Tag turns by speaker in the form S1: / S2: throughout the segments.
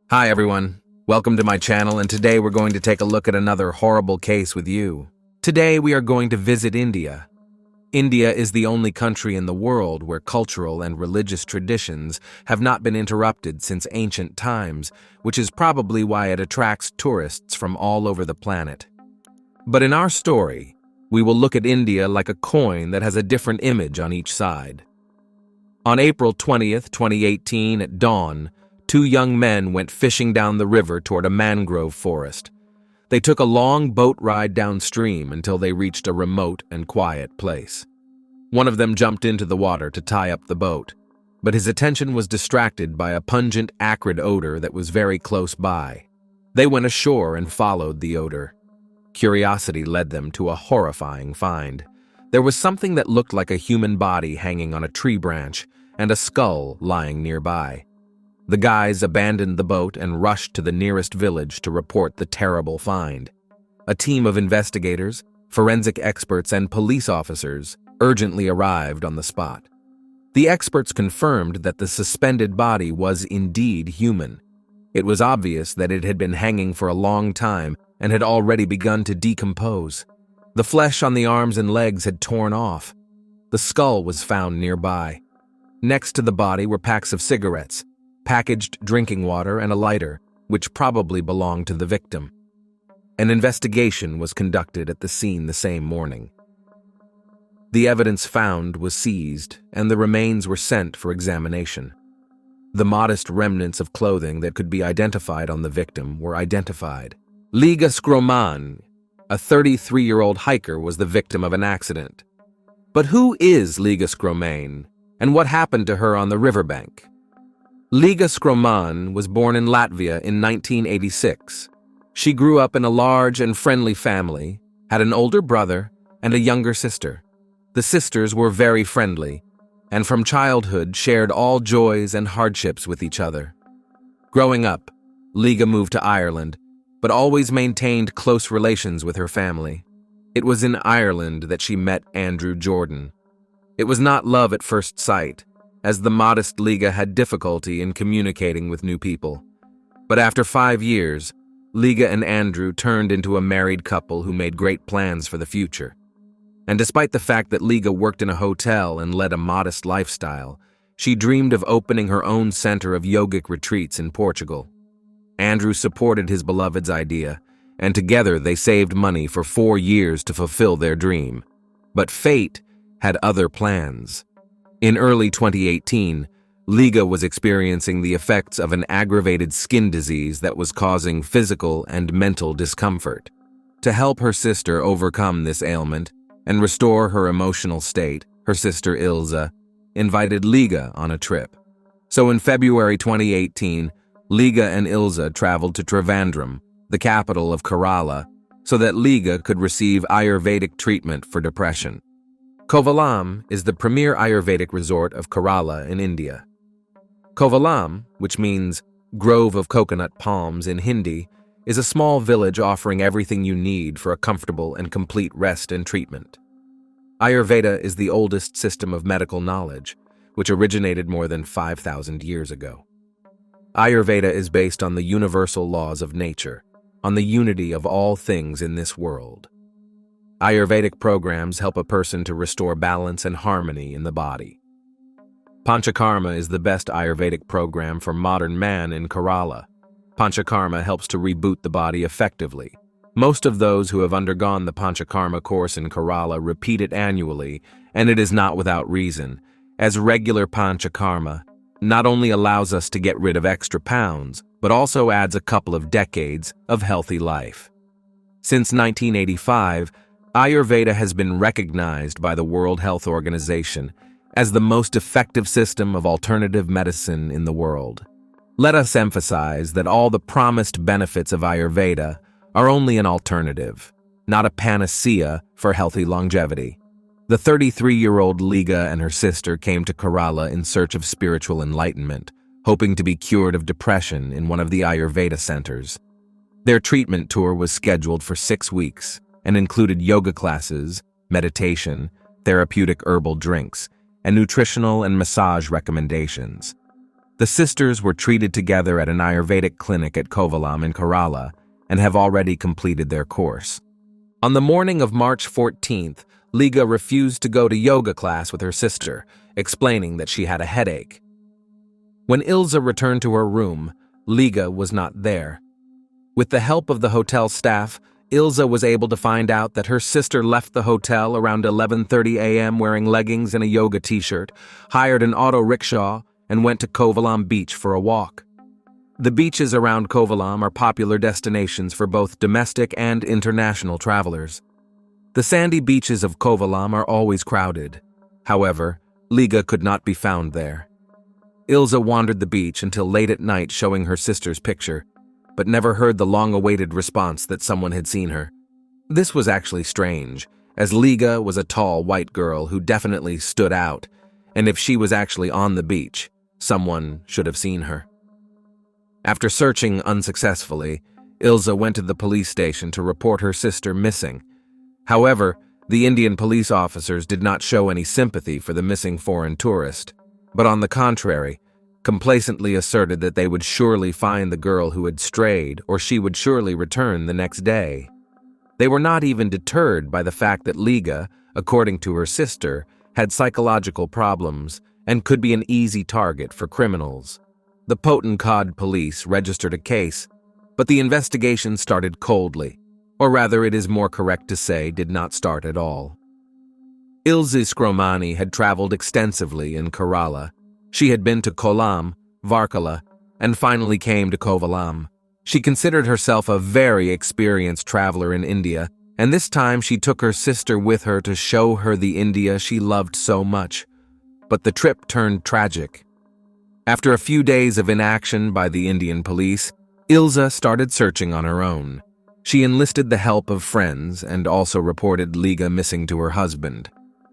S1: Hi everyone, welcome to my channel, and today we're going to take a look at another horrible case with you. Today we are going to visit India. India is the only country in the world where cultural and religious traditions have not been interrupted since ancient times, which is probably why it attracts tourists from all over the planet. But in our story, we will look at India like a coin that has a different image on each side. On April 20th, 2018, at dawn, two young men went fishing down the river toward a mangrove forest. They took a long boat ride downstream until they reached a remote and quiet place. One of them jumped into the water to tie up the boat, but his attention was distracted by a pungent, acrid odor that was very close by. They went ashore and followed the odor. Curiosity led them to a horrifying find. There was something that looked like a human body hanging on a tree branch and a skull lying nearby. The guys abandoned the boat and rushed to the nearest village to report the terrible find. A team of investigators, forensic experts, and police officers urgently arrived on the spot. The experts confirmed that the suspended body was indeed human. It was obvious that it had been hanging for a long time and had already begun to decompose. The flesh on the arms and legs had torn off. The skull was found nearby. Next to the body were packs of cigarettes, packaged drinking water, and a lighter, which probably belonged to the victim. An investigation was conducted at the scene the same morning. The evidence found was seized, and the remains were sent for examination. The modest remnants of clothing that could be identified on the victim were identified. Liga Scroman, a 33-year-old hiker, was the victim of an accident. But who is Liga Scroman, and what happened to her on the riverbank? Liga Scroman was born in Latvia in 1986. She grew up in a large and friendly family, had an older brother and a younger sister. The sisters were very friendly, and from childhood shared all joys and hardships with each other. Growing up, Liga moved to Ireland, but always maintained close relations with her family. It was in Ireland that she met Andrew Jordan. It was not love at first sight, as the modest Liga had difficulty in communicating with new people. But after 5 years, Liga and Andrew turned into a married couple who made great plans for the future. And despite the fact that Liga worked in a hotel and led a modest lifestyle, she dreamed of opening her own center of yogic retreats in Portugal. Andrew supported his beloved's idea, and together they saved money for 4 years to fulfill their dream. But fate had other plans. In early 2018, Liga was experiencing the effects of an aggravated skin disease that was causing physical and mental discomfort. To help her sister overcome this ailment and restore her emotional state, her sister Ilza invited Liga on a trip. So in February 2018, Liga and Ilza traveled to Trivandrum, the capital of Kerala, so that Liga could receive Ayurvedic treatment for depression. Kovalam is the premier Ayurvedic resort of Kerala in India. Kovalam, which means grove of coconut palms in Hindi, is a small village offering everything you need for a comfortable and complete rest and treatment. Ayurveda is the oldest system of medical knowledge, which originated more than 5,000 years ago. Ayurveda is based on the universal laws of nature, on the unity of all things in this world. Ayurvedic programs help a person to restore balance and harmony in the body. Panchakarma is the best Ayurvedic program for modern man in Kerala. Panchakarma helps to reboot the body effectively. Most of those who have undergone the Panchakarma course in Kerala repeat it annually, and it is not without reason, as regular Panchakarma not only allows us to get rid of extra pounds, but also adds a couple of decades of healthy life. Since 1985, Ayurveda has been recognized by the World Health Organization as the most effective system of alternative medicine in the world. Let us emphasize that all the promised benefits of Ayurveda are only an alternative, not a panacea for healthy longevity. The 33-year-old Liga and her sister came to Kerala in search of spiritual enlightenment, hoping to be cured of depression in one of the Ayurveda centers. Their treatment tour was scheduled for 6 weeks and included yoga classes, meditation, therapeutic herbal drinks, and nutritional and massage recommendations. The sisters were treated together at an Ayurvedic clinic at Kovalam in Kerala and have already completed their course. On the morning of March 14th, Liga refused to go to yoga class with her sister, explaining that she had a headache. When Ilza returned to her room, Liga was not there. With the help of the hotel staff, Ilza was able to find out that her sister left the hotel around 11:30 a.m. wearing leggings and a yoga t-shirt, hired an auto rickshaw, and went to Kovalam Beach for a walk. The beaches around Kovalam are popular destinations for both domestic and international travelers. The sandy beaches of Kovalam are always crowded. However, Liga could not be found there. Ilza wandered the beach until late at night showing her sister's picture, but never heard the long-awaited response that someone had seen her. This was actually strange, as Liga was a tall white girl who definitely stood out, and if she was actually on the beach, someone should have seen her. After searching unsuccessfully, Ilza went to the police station to report her sister missing. However, the Indian police officers did not show any sympathy for the missing foreign tourist, but on the contrary, complacently asserted that they would surely find the girl who had strayed, or she would surely return the next day. They were not even deterred by the fact that Liga, according to her sister, had psychological problems and could be an easy target for criminals. The Potencod police registered a case, but the investigation started coldly, or rather it is more correct to say did not start at all. Ilza Skromani had traveled extensively in Kerala. She had been to Kollam, Varkala, and finally came to Kovalam. She considered herself a very experienced traveler in India, and this time she took her sister with her to show her the India she loved so much. But the trip turned tragic. After a few days of inaction by the Indian police, Ilza started searching on her own. She enlisted the help of friends and also reported Liga missing to her husband.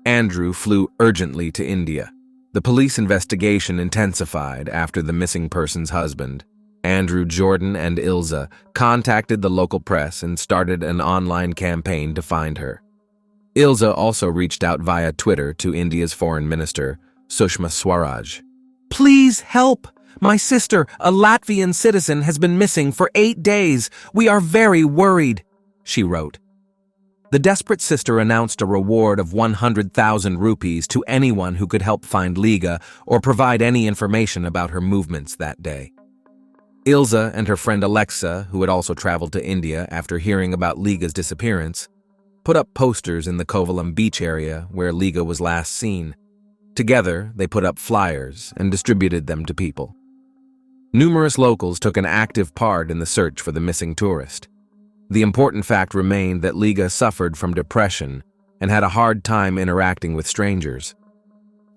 S1: Andrew flew urgently to India. The police investigation intensified after the missing person's husband. Andrew, Jordan, and Ilza contacted the local press and started an online campaign to find her. Ilza also reached out via Twitter to India's foreign minister, Sushma Swaraj. "Please help! My sister, a Latvian citizen, has been missing for 8 days. We are very worried," she wrote. The desperate sister announced a reward of 100,000 rupees to anyone who could help find Liga or provide any information about her movements that day. Ilza and her friend Alexa, who had also traveled to India after hearing about Liga's disappearance, put up posters in the Kovalam beach area where Liga was last seen. Together, they put up flyers and distributed them to people. Numerous locals took an active part in the search for the missing tourist. The important fact remained that Liga suffered from depression and had a hard time interacting with strangers.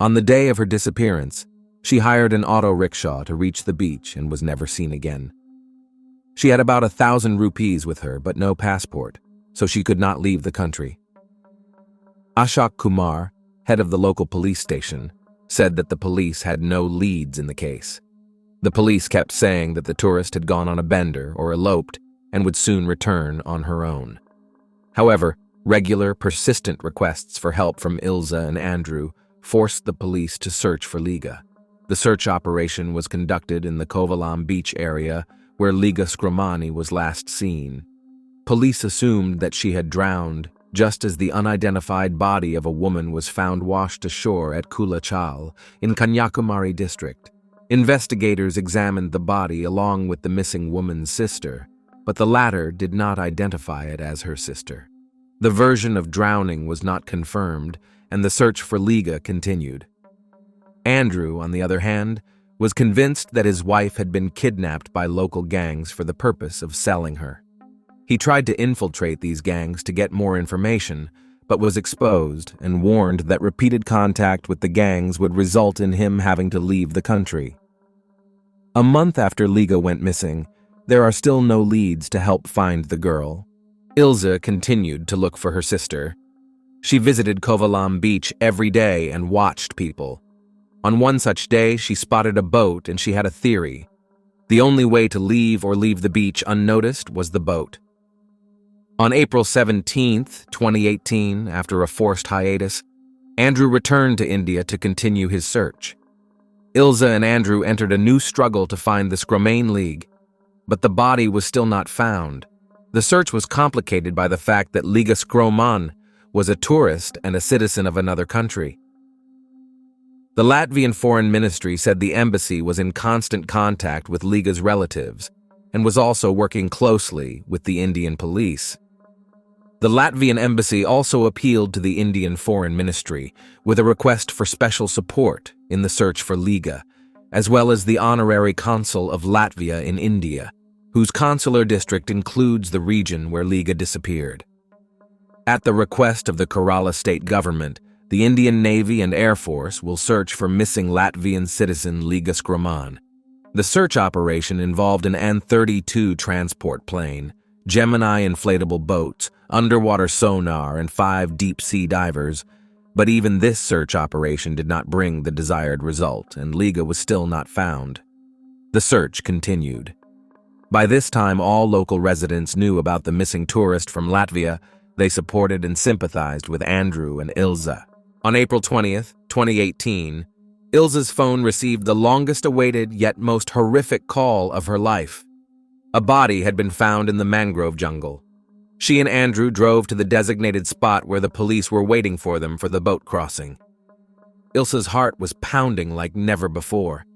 S1: On the day of her disappearance, she hired an auto rickshaw to reach the beach and was never seen again. She had about 1,000 rupees with her but no passport, so she could not leave the country. Ashok Kumar, head of the local police station, said that the police had no leads in the case. The police kept saying that the tourist had gone on a bender or eloped and would soon return on her own. However, regular, persistent requests for help from Ilza and Andrew forced the police to search for Liga. The search operation was conducted in the Kovalam beach area where Liga Skromani was last seen. Police assumed that she had drowned, just as the unidentified body of a woman was found washed ashore at Kulachal in Kanyakumari district. Investigators examined the body along with the missing woman's sister, but the latter did not identify it as her sister. The version of drowning was not confirmed, and the search for Liga continued. Andrew, on the other hand, was convinced that his wife had been kidnapped by local gangs for the purpose of selling her. He tried to infiltrate these gangs to get more information, but was exposed and warned that repeated contact with the gangs would result in him having to leave the country. A month after Liga went missing, there are still no leads to help find the girl. Ilza continued to look for her sister. She visited Kovalam beach every day and watched people. On one such day, she spotted a boat and she had a theory. The only way to leave the beach unnoticed was the boat. On April 17, 2018, after a forced hiatus, Andrew returned to India to continue his search. Ilza and Andrew entered a new struggle to find the Scromain League, but the body was still not found. The search was complicated by the fact that Liga Scroman was a tourist and a citizen of another country. The Latvian Foreign Ministry said the embassy was in constant contact with Liga's relatives and was also working closely with the Indian police. The Latvian embassy also appealed to the Indian Foreign Ministry with a request for special support in the search for Liga, as well as the honorary consul of Latvia in India, whose consular district includes the region where Liga disappeared. At the request of the Kerala state government, the Indian Navy and Air Force will search for missing Latvian citizen Liga Scroman. The search operation involved an An-32 transport plane, Gemini inflatable boats, underwater sonar, and 5 deep-sea divers, but even this search operation did not bring the desired result, and Liga was still not found. The search continued. By this time, all local residents knew about the missing tourist from Latvia. They supported and sympathized with Andrew and Ilza. On April 20th, 2018, Ilza's phone received the longest-awaited yet most horrific call of her life. A body had been found in the mangrove jungle. She and Andrew drove to the designated spot where the police were waiting for them for the boat crossing. Ilza's heart was pounding like never before.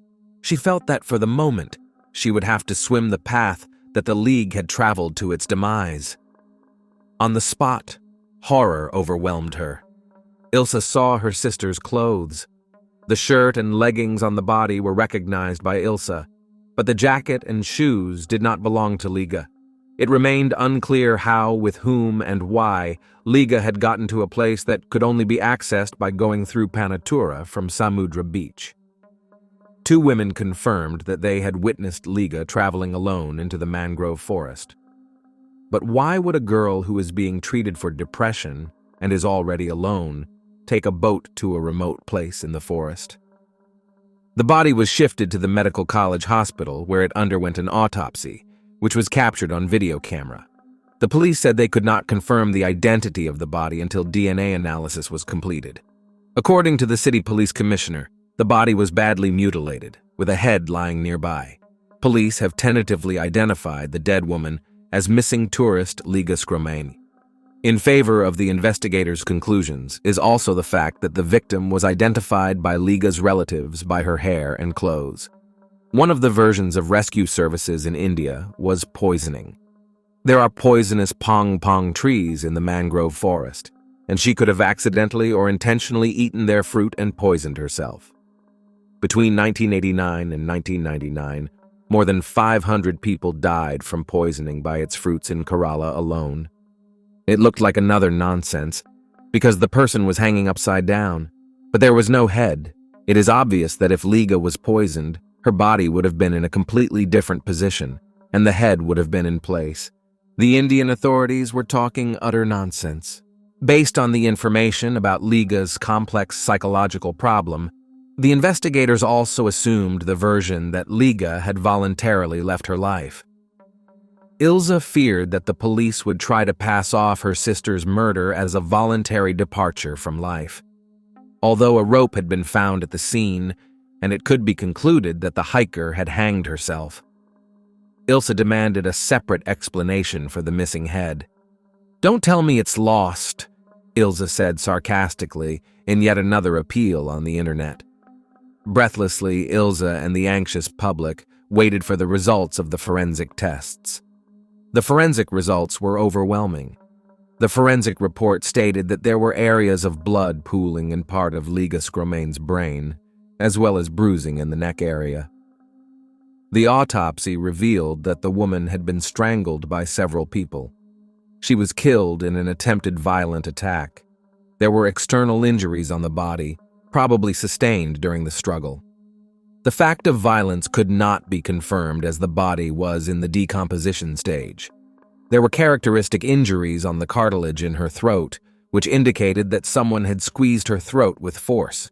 S1: She felt that for the moment, she would have to swim the path that the League had traveled to its demise. On the spot, horror overwhelmed her. Ilza saw her sister's clothes. The shirt and leggings on the body were recognized by Ilza, but the jacket and shoes did not belong to Liga. It remained unclear how, with whom, and why Liga had gotten to a place that could only be accessed by going through Panatura from Samudra Beach. 2 women confirmed that they had witnessed Liga traveling alone into the mangrove forest. But why would a girl who is being treated for depression and is already alone take a boat to a remote place in the forest? The body was shifted to the Medical College Hospital, where it underwent an autopsy, which was captured on video camera. The police said they could not confirm the identity of the body until DNA analysis was completed. According to the city police commissioner, the body was badly mutilated, with a head lying nearby. Police have tentatively identified the dead woman as missing tourist Liga Scromain. In favor of the investigators' conclusions is also the fact that the victim was identified by Liga's relatives by her hair and clothes. One of the versions of rescue services in India was poisoning. There are poisonous pong trees in the mangrove forest, and she could have accidentally or intentionally eaten their fruit and poisoned herself. Between 1989 and 1999, more than 500 people died from poisoning by its fruits in Kerala alone. It looked like another nonsense, because the person was hanging upside down, but there was no head. It is obvious that if Liga was poisoned, her body would have been in a completely different position, and the head would have been in place. The Indian authorities were talking utter nonsense. Based on the information about Liga's complex psychological problem, the investigators also assumed the version that Liga had voluntarily left her life. Ilza feared that the police would try to pass off her sister's murder as a voluntary departure from life. Although a rope had been found at the scene, and it could be concluded that the hiker had hanged herself, Ilza demanded a separate explanation for the missing head. "Don't tell me it's lost," Ilza said sarcastically in yet another appeal on the internet. Breathlessly, Ilza and the anxious public waited for the results of the forensic tests. The forensic results were overwhelming. The forensic report stated that there were areas of blood pooling in part of Liga Scromain's brain, as well as bruising in the neck area. The autopsy revealed that the woman had been strangled by several people. She was killed in an attempted violent attack. There were external injuries on the body, probably sustained during the struggle. The fact of violence could not be confirmed as the body was in the decomposition stage. There were characteristic injuries on the cartilage in her throat, which indicated that someone had squeezed her throat with force.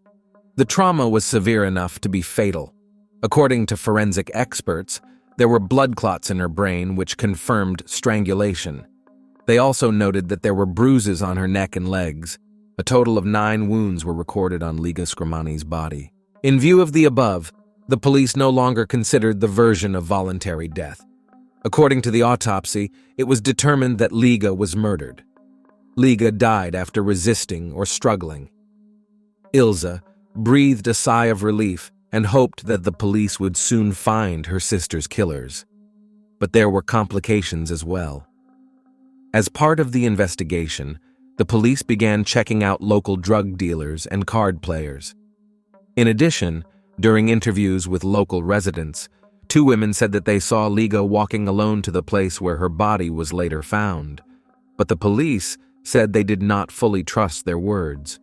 S1: The trauma was severe enough to be fatal. According to forensic experts, there were blood clots in her brain which confirmed strangulation. They also noted that there were bruises on her neck and legs. A total of 9 wounds were recorded on Liga Scromain's body. In view of the above, The police no longer considered the version of voluntary death. According to the autopsy, it was determined that Liga was murdered. Liga died after resisting or struggling. Ilse breathed a sigh of relief and hoped that the police would soon find her sister's killers. But there were complications as well. As part of the investigation, the police began checking out local drug dealers and card players. In addition, during interviews with local residents, 2 women said that they saw Liga walking alone to the place where her body was later found, but the police said they did not fully trust their words.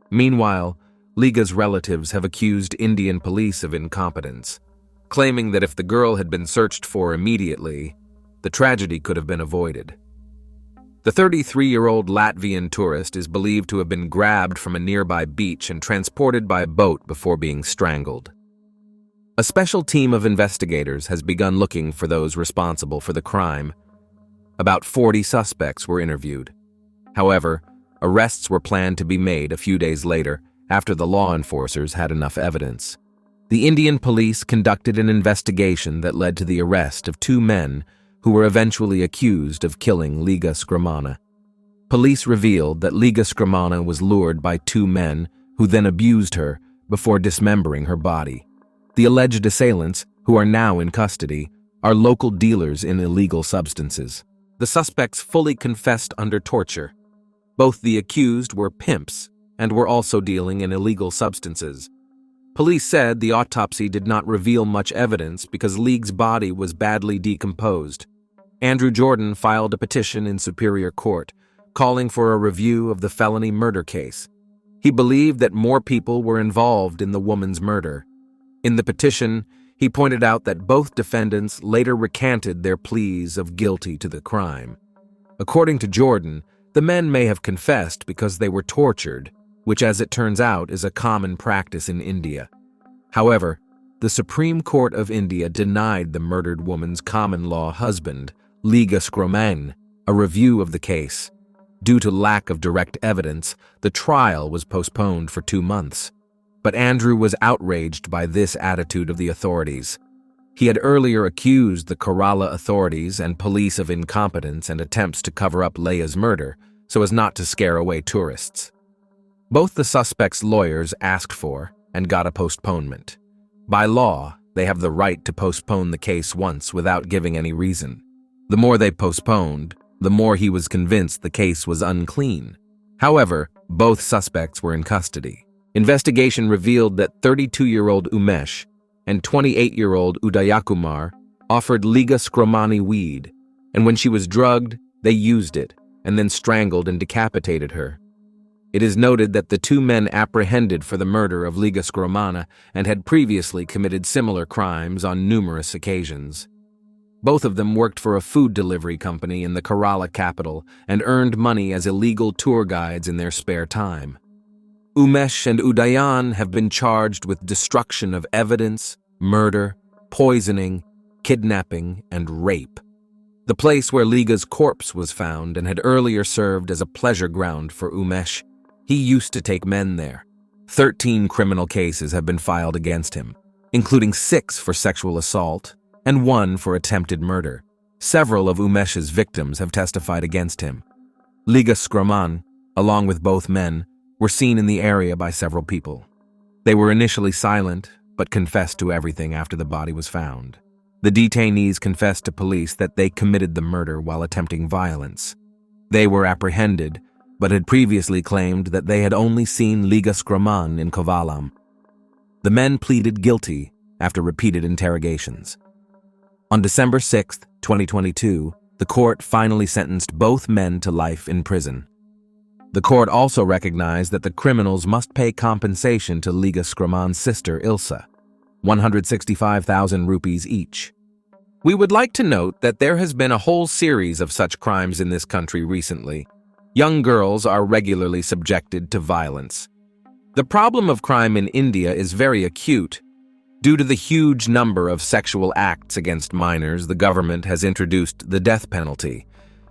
S1: Meanwhile, Liga's relatives have accused Indian police of incompetence, claiming that if the girl had been searched for immediately, the tragedy could have been avoided. The 33-year-old Latvian tourist is believed to have been grabbed from a nearby beach and transported by boat before being strangled. A special team of investigators has begun looking for those responsible for the crime. About 40 suspects were interviewed. However, arrests were planned to be made a few days later after the law enforcers had enough evidence. The Indian police conducted an investigation that led to the arrest of 2 men who were eventually accused of killing Liga Scramana. Police revealed that Liga Scramana was lured by 2 men who then abused her before dismembering her body. The alleged assailants, who are now in custody, are local dealers in illegal substances. The suspects fully confessed under torture. Both the accused were pimps and were also dealing in illegal substances. Police said the autopsy did not reveal much evidence because Liga's body was badly decomposed. Andrew Jordan filed a petition in Superior Court, calling for a review of the felony murder case. He believed that more people were involved in the woman's murder. In the petition, he pointed out that both defendants later recanted their pleas of guilty to the crime. According to Jordan, the men may have confessed because they were tortured, which, as it turns out, is a common practice in India. However, the Supreme Court of India denied the murdered woman's common-law husband, Liga Scramana, a review of the case. Due to lack of direct evidence, the trial was postponed for 2 months. But Andrew was outraged by this attitude of the authorities. He had earlier accused the Kerala authorities and police of incompetence and attempts to cover up Leia's murder so as not to scare away tourists. Both the suspects' lawyers asked for and got a postponement. By law, they have the right to postpone the case once without giving any reason. The more they postponed, the more he was convinced the case was unclean. However, both suspects were in custody. Investigation revealed that 32-year-old Umesh and 28-year-old Udayakumar offered Liga Scramana weed, and when she was drugged, they used it and then strangled and decapitated her. It is noted that the 2 men apprehended for the murder of Liga Scramana and had previously committed similar crimes on numerous occasions. Both of them worked for a food delivery company in the Kerala capital and earned money as illegal tour guides in their spare time. Umesh and Udayan have been charged with destruction of evidence, murder, poisoning, kidnapping, and rape. The place where Liga's corpse was found and had earlier served as a pleasure ground for Umesh. He used to take men there. 13 criminal cases have been filed against him, including 6 for sexual assault and 1 for attempted murder. Several of Umesh's victims have testified against him. Liga Scramana, along with both men, were seen in the area by several people. They were initially silent, but confessed to everything after the body was found. The detainees confessed to police that they committed the murder while attempting violence. They were apprehended, but had previously claimed that they had only seen Liga Scramana in Kovalam. The men pleaded guilty after repeated interrogations. On December 6, 2022, the court finally sentenced both men to life in prison. The court also recognized that the criminals must pay compensation to Liga Scramana's sister Ilse, 165,000 rupees each. We would like to note that there has been a whole series of such crimes in this country recently. Young girls are regularly subjected to violence. The problem of crime in India is very acute. Due to the huge number of sexual acts against minors, the government has introduced the death penalty.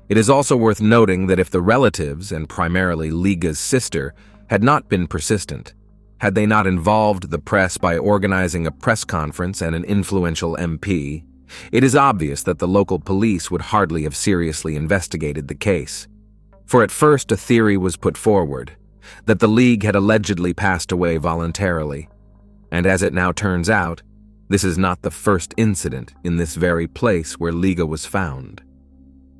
S1: It is also worth noting that if the relatives, and primarily Liga's sister, had not been persistent, Had they not involved the press by organizing a press conference and an influential MP, it is obvious that the local police would hardly have seriously investigated the case. For at first a theory was put forward, that the League had allegedly passed away voluntarily. And as it now turns out, this is not the first incident in this very place where Liga was found.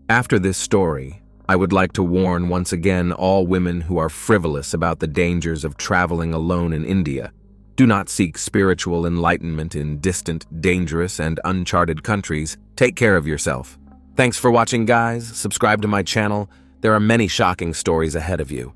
S1: After this story, I would like to warn once again all women who are frivolous about the dangers of traveling alone in India. Do not seek spiritual enlightenment in distant, dangerous, and uncharted countries. Take care of yourself. Thanks for watching, guys. Subscribe to my channel. There are many shocking stories ahead of you.